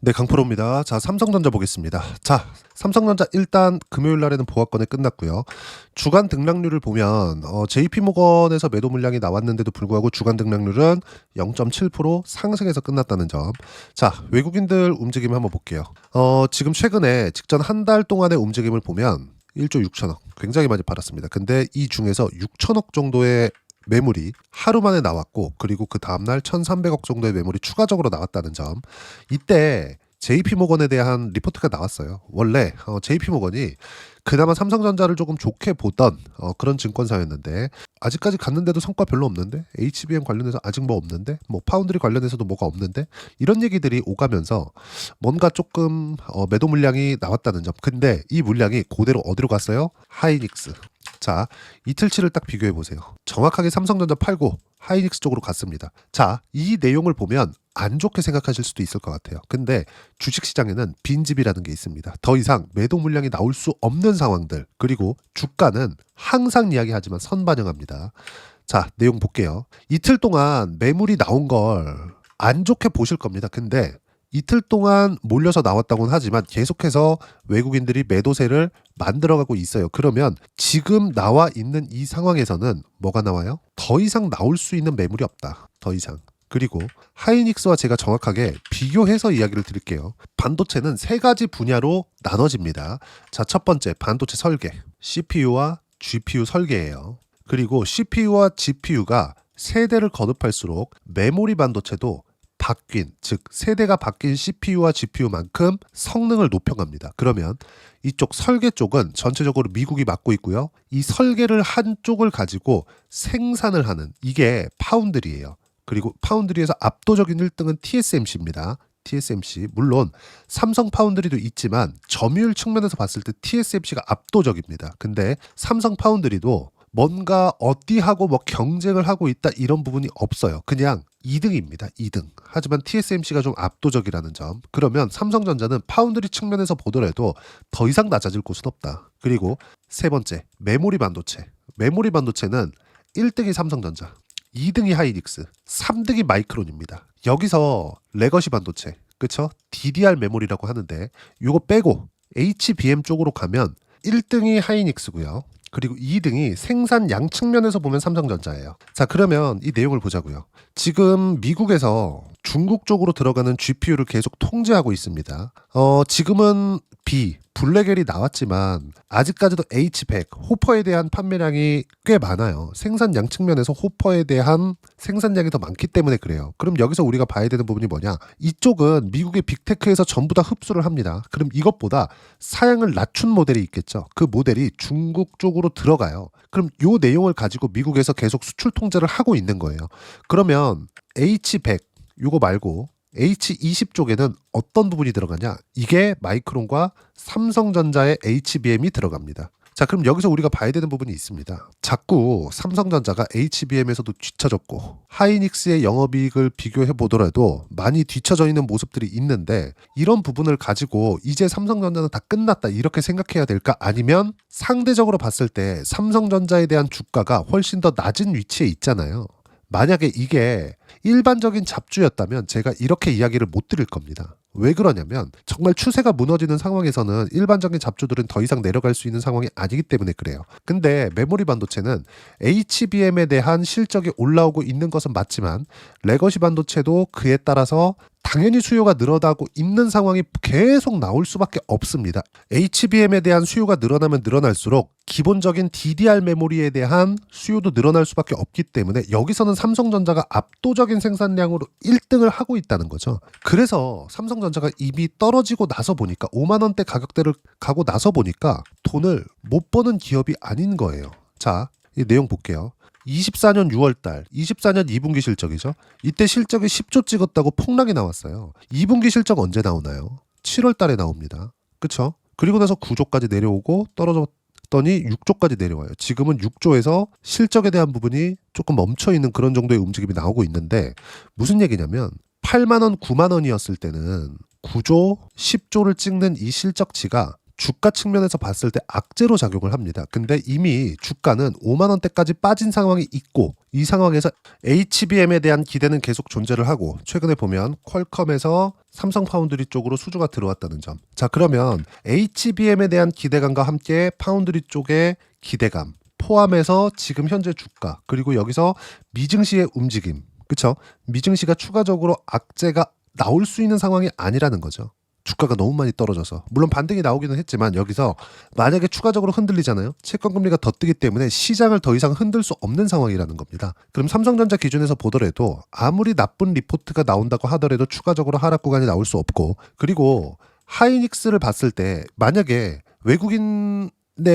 네, 강프로입니다. 자, 삼성전자 보겠습니다. 자, 삼성전자 일단 금요일 날에는 보합권에 끝났고요. 주간 등락률을 보면 JP모건에서 매도 물량이 나왔는데도 불구하고 주간 등락률은 0.7% 상승해서 끝났다는 점. 자, 외국인들 움직임 한번 볼게요. 지금 최근에 직전 한 달 동안의 움직임을 보면 1조 6천억 굉장히 많이 팔았습니다. 근데 이 중에서 6천억 정도의 매물이 하루 만에 나왔고, 그리고 그 다음날 1,300억 정도의 매물이 추가적으로 나왔다는 점. 이때 JP모건에 대한 리포트가 나왔어요. 원래 JP모건이 그나마 삼성전자를 조금 좋게 보던 그런 증권사였는데, 아직까지 갔는데도 성과 별로 없는데, HBM 관련해서 아직 뭐 없는데, 뭐 파운드리 관련해서도 뭐가 없는데, 이런 얘기들이 오가면서 뭔가 조금 매도 물량이 나왔다는 점. 근데 이 물량이 그대로 어디로 갔어요? 하이닉스. 자, 이틀치를 딱 비교해 보세요. 정확하게 삼성전자 팔고 하이닉스 쪽으로 갔습니다. 자, 이 내용을 보면 안 좋게 생각하실 수도 있을 것 같아요. 근데 주식시장에는 빈집이라는 게 있습니다. 더 이상 매도 물량이 나올 수 없는 상황들, 그리고 주가는 항상 이야기하지만 선반영합니다. 자, 내용 볼게요. 이틀 동안 매물이 나온 걸 안 좋게 보실 겁니다. 근데 이틀 동안 몰려서 나왔다고는 하지만 계속해서 외국인들이 매도세를 만들어가고 있어요. 그러면 지금 나와 있는 이 상황에서는 뭐가 나와요? 더 이상 나올 수 있는 매물이 없다. 더 이상. 그리고 하이닉스와 제가 정확하게 비교해서 이야기를 드릴게요. 반도체는 세 가지 분야로 나눠집니다. 자, 첫 번째 반도체 설계, CPU와 GPU 설계예요. 그리고 CPU와 GPU가 세대를 거듭할수록 메모리 반도체도 바뀐, 즉 세대가 바뀐 CPU와 GPU만큼 성능을 높여갑니다. 그러면 이쪽 설계 쪽은 전체적으로 미국이 맡고 있고요. 이 설계를 한쪽을 가지고 생산을 하는, 이게 파운드리예요. 그리고 파운드리에서 압도적인 1등은 TSMC입니다. TSMC. 물론 삼성 파운드리도 있지만 점유율 측면에서 봤을 때 TSMC가 압도적입니다. 근데 삼성 파운드리도 뭔가 어디하고 뭐 경쟁을 하고 있다 이런 부분이 없어요. 그냥 2등입니다. 2등. 하지만 TSMC가 좀 압도적이라는 점. 그러면 삼성전자는 파운드리 측면에서 보더라도 더 이상 낮아질 곳은 없다. 그리고 세 번째, 메모리 반도체. 메모리 반도체는 1등이 삼성전자, 2등이 하이닉스, 3등이 마이크론입니다. 여기서 레거시 반도체, 그쵸? DDR 메모리라고 하는데 요거 빼고 HBM 쪽으로 가면 1등이 하이닉스고요. 그리고 2등이 생산량 측면에서 보면 삼성전자예요. 자, 그러면 이 내용을 보자고요. 지금 미국에서 중국 쪽으로 들어가는 GPU를 계속 통제하고 있습니다. 지금은 블랙엘이 나왔지만 아직까지도 H100, 호퍼에 대한 판매량이 꽤 많아요. 생산량 측면에서 호퍼에 대한 생산량이 더 많기 때문에 그래요. 그럼 여기서 우리가 봐야 되는 부분이 뭐냐? 이쪽은 미국의 빅테크에서 전부 다 흡수를 합니다. 그럼 이것보다 사양을 낮춘 모델이 있겠죠. 그 모델이 중국 쪽으로 들어가요. 그럼 이 내용을 가지고 미국에서 계속 수출 통제를 하고 있는 거예요. 그러면 H100, 요거 말고 H20 쪽에는 어떤 부분이 들어가냐? 이게 마이크론과 삼성전자의 HBM이 들어갑니다. 자, 그럼 여기서 우리가 봐야 되는 부분이 있습니다. 자꾸 삼성전자가 HBM에서도 뒤처졌고 하이닉스의 영업이익을 비교해 보더라도 많이 뒤처져 있는 모습들이 있는데, 이런 부분을 가지고 이제 삼성전자는 다 끝났다 이렇게 생각해야 될까? 아니면 상대적으로 봤을 때 삼성전자에 대한 주가가 훨씬 더 낮은 위치에 있잖아요. 만약에 이게 일반적인 잡주였다면 제가 이렇게 이야기를 못 드릴 겁니다. 왜 그러냐면 정말 추세가 무너지는 상황에서는 일반적인 잡주들은 더 이상 내려갈 수 있는 상황이 아니기 때문에 그래요. 근데 메모리 반도체는 HBM에 대한 실적이 올라오고 있는 것은 맞지만 레거시 반도체도 그에 따라서 당연히 수요가 늘어나고 있는 상황이 계속 나올 수밖에 없습니다. HBM에 대한 수요가 늘어나면 늘어날수록 기본적인 DDR 메모리에 대한 수요도 늘어날 수밖에 없기 때문에 여기서는 삼성전자가 압도적인 생산량으로 1등을 하고 있다는 거죠. 그래서 삼성전자가 이미 떨어지고 나서 보니까 5만 원대 가격대를 가고 나서 보니까 돈을 못 버는 기업이 아닌 거예요. 자, 이 내용 볼게요. 24년 6월달, 24년 2분기 실적이죠. 이때 실적이 10조 찍었다고 폭락이 나왔어요. 2분기 실적 언제 나오나요? 7월달에 나옵니다. 그쵸? 그리고 나서 9조까지 내려오고 떨어졌더니 6조까지 내려와요. 지금은 6조에서 실적에 대한 부분이 조금 멈춰있는 그런 정도의 움직임이 나오고 있는데, 무슨 얘기냐면 8만 원, 9만 원이었을 때는 9조, 10조를 찍는 이 실적치가 주가 측면에서 봤을 때 악재로 작용을 합니다. 근데 이미 주가는 5만 원대까지 빠진 상황이 있고 이 상황에서 HBM에 대한 기대는 계속 존재를 하고 최근에 보면 퀄컴에서 삼성 파운드리 쪽으로 수주가 들어왔다는 점. 자, 그러면 HBM에 대한 기대감과 함께 파운드리 쪽의 기대감 포함해서 지금 현재 주가 그리고 여기서 미증시의 움직임, 그쵸? 미증시가 추가적으로 악재가 나올 수 있는 상황이 아니라는 거죠. 주가가 너무 많이 떨어져서. 물론 반등이 나오기는 했지만 여기서 만약에 추가적으로 흔들리잖아요. 채권금리가 더 뜨기 때문에 시장을 더 이상 흔들 수 없는 상황이라는 겁니다. 그럼 삼성전자 기준에서 보더라도 아무리 나쁜 리포트가 나온다고 하더라도 추가적으로 하락 구간이 나올 수 없고, 그리고 하이닉스를 봤을 때 만약에 외국인의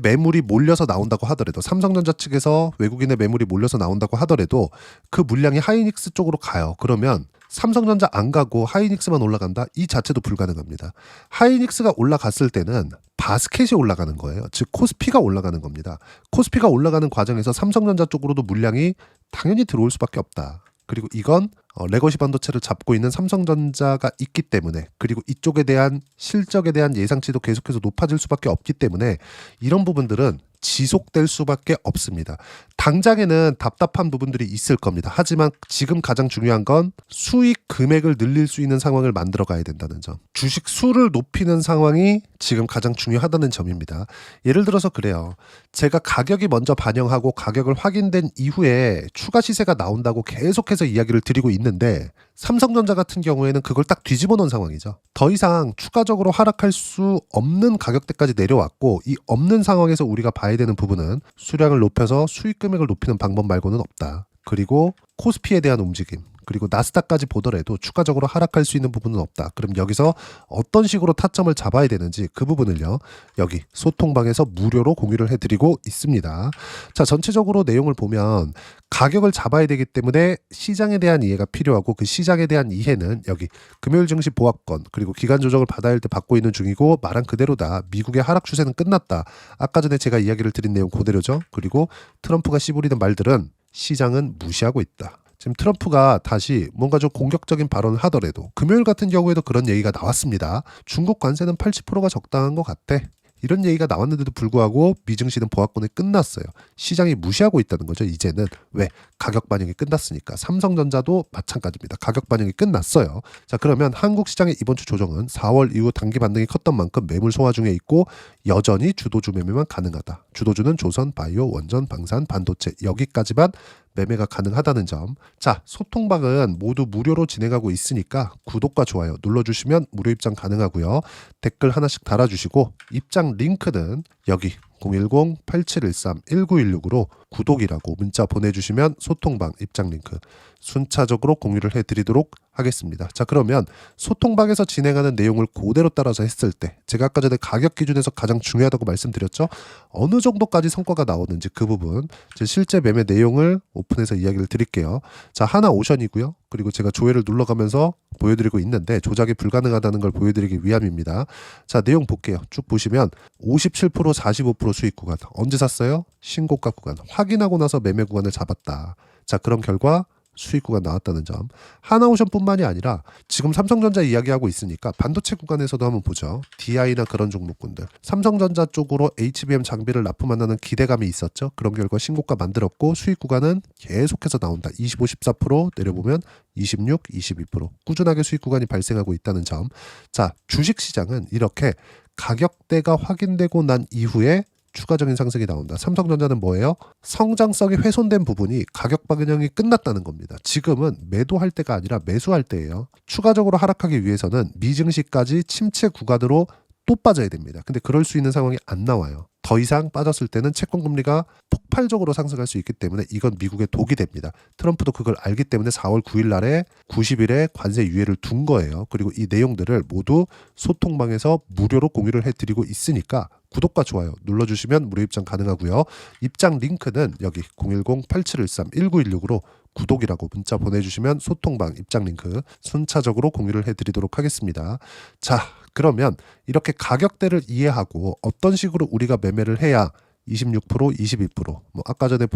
매물이 몰려서 나온다고 하더라도, 삼성전자 측에서 외국인의 매물이 몰려서 나온다고 하더라도 그 물량이 하이닉스 쪽으로 가요. 그러면 삼성전자 안 가고 하이닉스만 올라간다? 이 자체도 불가능합니다. 하이닉스가 올라갔을 때는 바스켓이 올라가는 거예요. 즉 코스피가 올라가는 겁니다. 코스피가 올라가는 과정에서 삼성전자 쪽으로도 물량이 당연히 들어올 수밖에 없다. 그리고 이건 레거시 반도체를 잡고 있는 삼성전자가 있기 때문에, 그리고 이쪽에 대한 실적에 대한 예상치도 계속해서 높아질 수밖에 없기 때문에 이런 부분들은 지속될 수밖에 없습니다. 당장에는 답답한 부분들이 있을 겁니다. 하지만 지금 가장 중요한 건 수익 금액을 늘릴 수 있는 상황을 만들어 가야 된다는 점. 주식 수를 높이는 상황이 지금 가장 중요하다는 점입니다. 예를 들어서 그래요. 제가 가격이 먼저 반영하고 가격을 확인된 이후에 추가 시세가 나온다고 계속해서 이야기를 드리고 있는데 삼성전자 같은 경우에는 그걸 딱 뒤집어 놓은 상황이죠. 더 이상 추가적으로 하락할 수 없는 가격대까지 내려왔고, 이 없는 상황에서 우리가 봐야 되는 부분은 수량을 높여서 수익 금액을 높이는 방법 말고는 없다. 그리고 코스피에 대한 움직임, 그리고 나스닥까지 보더라도 추가적으로 하락할 수 있는 부분은 없다. 그럼 여기서 어떤 식으로 타점을 잡아야 되는지 그 부분을요, 여기 소통방에서 무료로 공유를 해드리고 있습니다. 자, 전체적으로 내용을 보면 가격을 잡아야 되기 때문에 시장에 대한 이해가 필요하고, 그 시장에 대한 이해는 여기 금요일 증시 보합권 그리고 기간 조정을 받아야 할 때 받고 있는 중이고, 말한 그대로다. 미국의 하락 추세는 끝났다. 아까 전에 제가 이야기를 드린 내용 그대로죠. 그리고 트럼프가 씨부리는 말들은 시장은 무시하고 있다. 지금 트럼프가 다시 뭔가 좀 공격적인 발언을 하더라도 금요일 같은 경우에도 그런 얘기가 나왔습니다. 중국 관세는 80%가 적당한 것 같아. 이런 얘기가 나왔는데도 불구하고 미증시는 보합권에 끝났어요. 시장이 무시하고 있다는 거죠. 이제는 왜? 가격 반영이 끝났으니까. 삼성전자도 마찬가지입니다. 가격 반영이 끝났어요. 자, 그러면 한국 시장의 이번 주 조정은 4월 이후 단기 반등이 컸던 만큼 매물 소화 중에 있고 여전히 주도주 매매만 가능하다. 주도주는 조선, 바이오, 원전, 방산, 반도체 여기까지만 매매가 가능하다는 점. 자, 소통방은 모두 무료로 진행하고 있으니까 구독과 좋아요 눌러주시면 무료 입장 가능하고요. 댓글 하나씩 달아주시고 입장 링크는 여기 010-8713-1916으로 구독이라고 문자 보내주시면 소통방 입장 링크 순차적으로 공유를 해드리도록 하겠습니다. 자, 그러면 소통방에서 진행하는 내용을 그대로 따라서 했을 때 제가 아까 전에 가격 기준에서 가장 중요하다고 말씀드렸죠. 어느 정도까지 성과가 나오는지 그 부분 제 실제 매매 내용을 오픈해서 이야기를 드릴게요. 자, 하나오션이고요. 그리고 제가 조회를 눌러가면서 보여드리고 있는데 조작이 불가능하다는 걸 보여드리기 위함입니다. 자, 내용 볼게요. 쭉 보시면 57%, 45% 수익 구간. 언제 샀어요? 신고가 구간. 확인하고 나서 매매 구간을 잡았다. 자, 그런 결과 수익 구간 나왔다는 점. 하나오션뿐만이 아니라 지금 삼성전자 이야기하고 있으니까 반도체 구간에서도 한번 보죠. DI나 그런 종목군들. 삼성전자 쪽으로 HBM 장비를 납품한다는 기대감이 있었죠. 그런 결과 신고가 만들었고 수익 구간은 계속해서 나온다. 25, 14% 내려보면 26, 22% 꾸준하게 수익 구간이 발생하고 있다는 점. 자, 주식시장은 이렇게 가격대가 확인되고 난 이후에 추가적인 상승이 나온다. 삼성전자는 뭐예요? 성장성이 훼손된 부분이 가격 반영이 끝났다는 겁니다. 지금은 매도할 때가 아니라 매수할 때예요. 추가적으로 하락하기 위해서는 미증시까지 침체 구간으로 또 빠져야 됩니다. 근데 그럴 수 있는 상황이 안 나와요. 더 이상 빠졌을 때는 채권금리가 폭발적으로 상승할 수 있기 때문에 이건 미국의 독이 됩니다. 트럼프도 그걸 알기 때문에 4월 9일 날에 90일에 관세 유예를 둔 거예요. 그리고 이 내용들을 모두 소통방에서 무료로 공유를 해드리고 있으니까 구독과 좋아요 눌러주시면 무료 입장 가능하고요. 입장 링크는 여기 010-8713-1916으로 구독이라고 문자 보내주시면 소통방 입장 링크 순차적으로 공유를 해드리도록 하겠습니다. 자, 그러면 이렇게 가격대를 이해하고 어떤 식으로 우리가 매매를 해야 26%, 22%, 뭐 아까 전에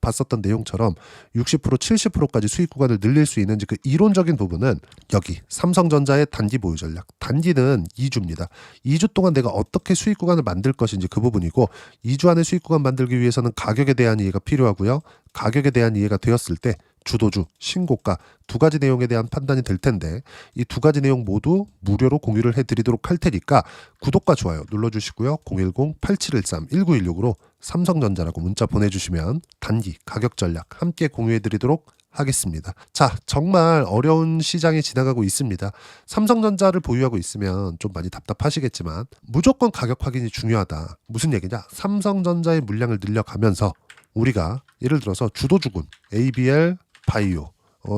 봤었던 내용처럼 60%, 70%까지 수익 구간을 늘릴 수 있는지 그 이론적인 부분은 여기 삼성전자의 단기 보유 전략. 단기는 2주입니다. 2주 동안 내가 어떻게 수익 구간을 만들 것인지 그 부분이고 2주 안에 수익 구간 만들기 위해서는 가격에 대한 이해가 필요하고요. 가격에 대한 이해가 되었을 때 주도주, 신고가 두 가지 내용에 대한 판단이 될 텐데 이 두 가지 내용 모두 무료로 공유를 해드리도록 할 테니까 구독과 좋아요 눌러주시고요. 010-8713-1916으로 삼성전자라고 문자 보내주시면 단기 가격 전략 함께 공유해드리도록 하겠습니다. 자, 정말 어려운 시장이 지나가고 있습니다. 삼성전자를 보유하고 있으면 좀 많이 답답하시겠지만 무조건 가격 확인이 중요하다. 무슨 얘기냐? 삼성전자의 물량을 늘려가면서 우리가 예를 들어서 주도주군 ABL, 바이오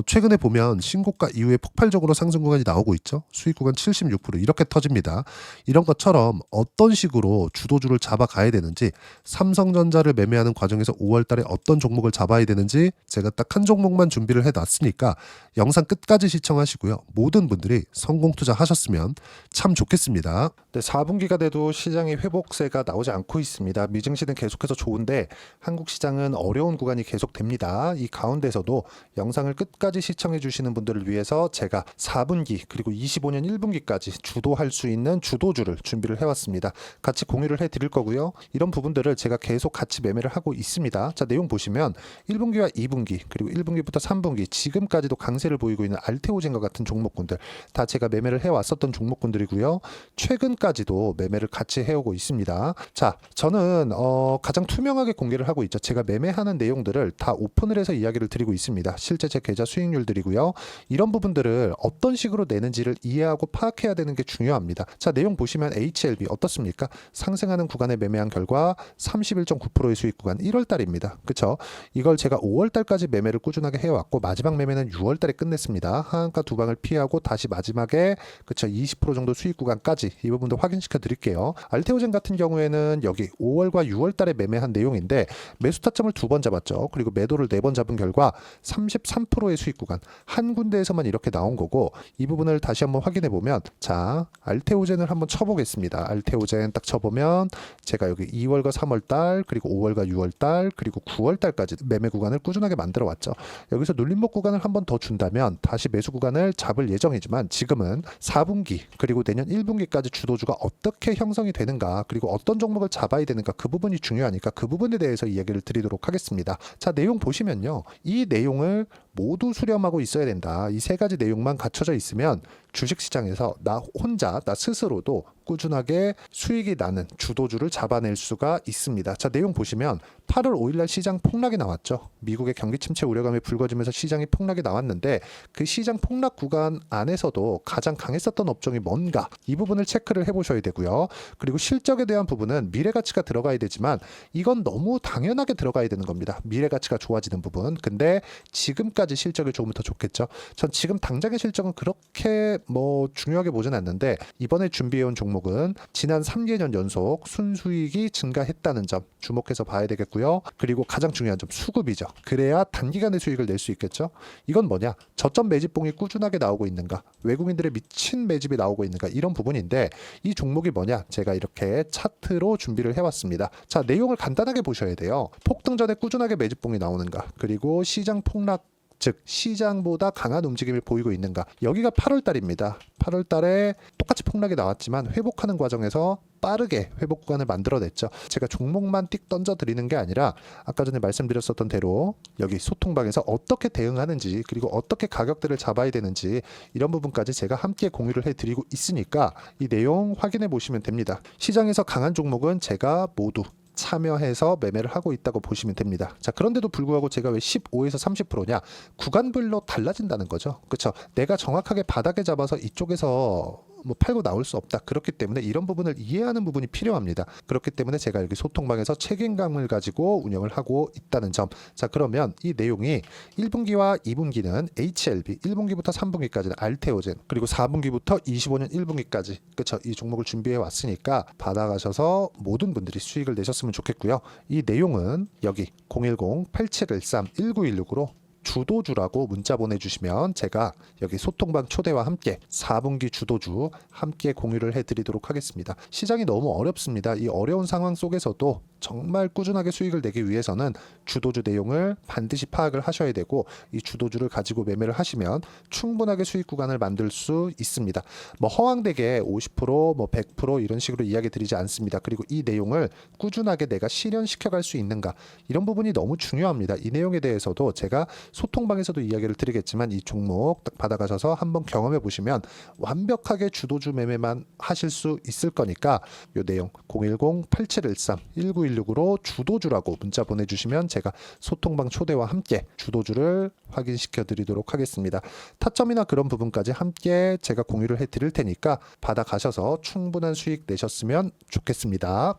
최근에 보면 신고가 이후에 폭발적으로 상승 구간이 나오고 있죠. 수익 구간 76% 이렇게 터집니다. 이런 것처럼 어떤 식으로 주도주를 잡아가야 되는지 삼성전자를 매매하는 과정에서 5월 달에 어떤 종목을 잡아야 되는지 제가 딱 한 종목만 준비를 해놨으니까 영상 끝까지 시청하시고요. 모든 분들이 성공 투자하셨으면 참 좋겠습니다. 네, 4분기가 돼도 시장의 회복세가 나오지 않고 있습니다. 미증시는 계속해서 좋은데 한국 시장은 어려운 구간이 계속됩니다. 이 가운데서도 영상을 끝까지 시청해 주시는 분들을 위해서 제가 4분기 그리고 25년 1분기까지 주도할 수 있는 주도주를 준비를 해왔습니다. 같이 공유를 해드릴 거고요. 이런 부분들을 제가 계속 같이 매매를 하고 있습니다. 자, 내용 보시면 1분기와 2분기 그리고 1분기부터 3분기 지금까지도 강세를 보이고 있는 알테오젠과 같은 종목군들 다 제가 매매를 해왔었던 종목군들이고요. 최근까지도 매매를 같이 해오고 있습니다. 자, 저는 가장 투명하게 공개를 하고 있죠. 제가 매매하는 내용들을 다 오픈을 해서 이야기를 드리고 있습니다. 실제 제 계좌 수익률들이고요. 이런 부분들을 어떤 식으로 내는지를 이해하고 파악해야 되는 게 중요합니다. 자, 내용 보시면 HLB 어떻습니까? 상승하는 구간에 매매한 결과 31.9%의 수익 구간 1월 달입니다. 그렇죠? 이걸 제가 5월 달까지 매매를 꾸준하게 해왔고 마지막 매매는 6월 달에 끝냈습니다. 하한가 두 방을 피하고 다시 마지막에 그렇죠? 20% 정도 수익 구간까지 이 부분도 확인시켜 드릴게요. 알테오젠 같은 경우에는 여기 5월과 6월 달에 매매한 내용인데 매수 타점을 2번 잡았죠. 그리고 매도를 4번 잡은 결과 33%의 수익 구간 한 군데에서만 이렇게 나온 거고 이 부분을 다시 한번 확인해 보면 자, 알테오젠을 한번 쳐보겠습니다. 알테오젠 딱 쳐보면 제가 여기 2월과 3월 달 그리고 5월과 6월 달 그리고 9월 달까지 매매 구간을 꾸준하게 만들어 왔죠. 여기서 눌림목 구간을 한번 더 준다면 다시 매수 구간을 잡을 예정이지만 지금은 4분기 그리고 내년 1분기까지 주도주가 어떻게 형성이 되는가 그리고 어떤 종목을 잡아야 되는가 그 부분이 중요하니까 그 부분에 대해서 이야기를 드리도록 하겠습니다. 자, 내용 보시면요. 이 내용을 모두 수렴하고 있어야 된다. 이 세 가지 내용만 갖춰져 있으면 주식시장에서 나 혼자 나 스스로도 꾸준하게 수익이 나는 주도주를 잡아낼 수가 있습니다. 자, 내용 보시면 8월 5일날 시장 폭락이 나왔죠. 미국의 경기 침체 우려감이 불거지면서 시장이 폭락이 나왔는데 그 시장 폭락 구간 안에서도 가장 강했었던 업종이 뭔가 이 부분을 체크를 해보셔야 되고요. 그리고 실적에 대한 부분은 미래가치가 들어가야 되지만 이건 너무 당연하게 들어가야 되는 겁니다. 미래가치가 좋아지는 부분. 근데 지금까지 실적이 조금 더 좋겠죠. 전 지금 당장의 실적은 그렇게 중요하게 보진 않는데 이번에 준비해온 종목은 지난 3개년 연속 순수익이 증가했다는 점 주목해서 봐야 되겠고요. 그리고 가장 중요한 점 수급이죠. 그래야 단기간에 수익을 낼 수 있겠죠. 이건 뭐냐? 저점 매집봉이 꾸준하게 나오고 있는가? 외국인들의 미친 매집이 나오고 있는가? 이런 부분인데 이 종목이 뭐냐? 제가 이렇게 차트로 준비를 해왔습니다. 자, 내용을 간단하게 보셔야 돼요. 폭등 전에 꾸준하게 매집봉이 나오는가? 그리고 시장 폭락 즉 시장보다 강한 움직임을 보이고 있는가. 여기가 8월 달입니다. 8월 달에 똑같이 폭락이 나왔지만 회복하는 과정에서 빠르게 회복 구간을 만들어냈죠. 제가 종목만 띡 던져 드리는 게 아니라 아까 전에 말씀드렸었던 대로 여기 소통방에서 어떻게 대응하는지 그리고 어떻게 가격대를 잡아야 되는지 이런 부분까지 제가 함께 공유를 해드리고 있으니까 이 내용 확인해 보시면 됩니다. 시장에서 강한 종목은 제가 모두 참여해서 매매를 하고 있다고 보시면 됩니다. 자, 그런데도 불구하고 제가 왜 15에서 30%냐? 구간별로 달라진다는 거죠. 그렇죠? 내가 정확하게 바닥에 잡아서 이쪽에서 팔고 나올 수 없다. 그렇기 때문에 이런 부분을 이해하는 부분이 필요합니다. 그렇기 때문에 제가 여기 소통방에서 책임감을 가지고 운영을 하고 있다는 점. 자, 그러면 이 내용이 1분기와 2분기는 HLB, 1분기부터 3분기까지는 알테오젠, 그리고 4분기부터 25년 1분기까지 그렇죠? 이 종목을 준비해 왔으니까 받아가셔서 모든 분들이 수익을 내셨으면 좋겠고요. 이 내용은 여기 010-8713-1916으로 주도주라고 문자 보내주시면 제가 여기 소통방 초대와 함께 4분기 주도주 함께 공유를 해드리도록 하겠습니다. 시장이 너무 어렵습니다. 이 어려운 상황 속에서도 정말 꾸준하게 수익을 내기 위해서는 주도주 내용을 반드시 파악을 하셔야 되고 이 주도주를 가지고 매매를 하시면 충분하게 수익 구간을 만들 수 있습니다. 뭐 허황되게 50%, 뭐 100% 이런 식으로 이야기 드리지 않습니다. 그리고 이 내용을 꾸준하게 내가 실현시켜 갈 수 있는가 이런 부분이 너무 중요합니다. 이 내용에 대해서도 제가 소통방에서도 이야기를 드리겠지만 이 종목 딱 받아가셔서 한번 경험해 보시면 완벽하게 주도주 매매만 하실 수 있을 거니까 이 내용 010-8713-1916으로 주도주라고 문자 보내주시면 제가 소통방 초대와 함께 주도주를 확인시켜 드리도록 하겠습니다. 타점이나 그런 부분까지 함께 제가 공유를 해 드릴 테니까 받아가셔서 충분한 수익 내셨으면 좋겠습니다.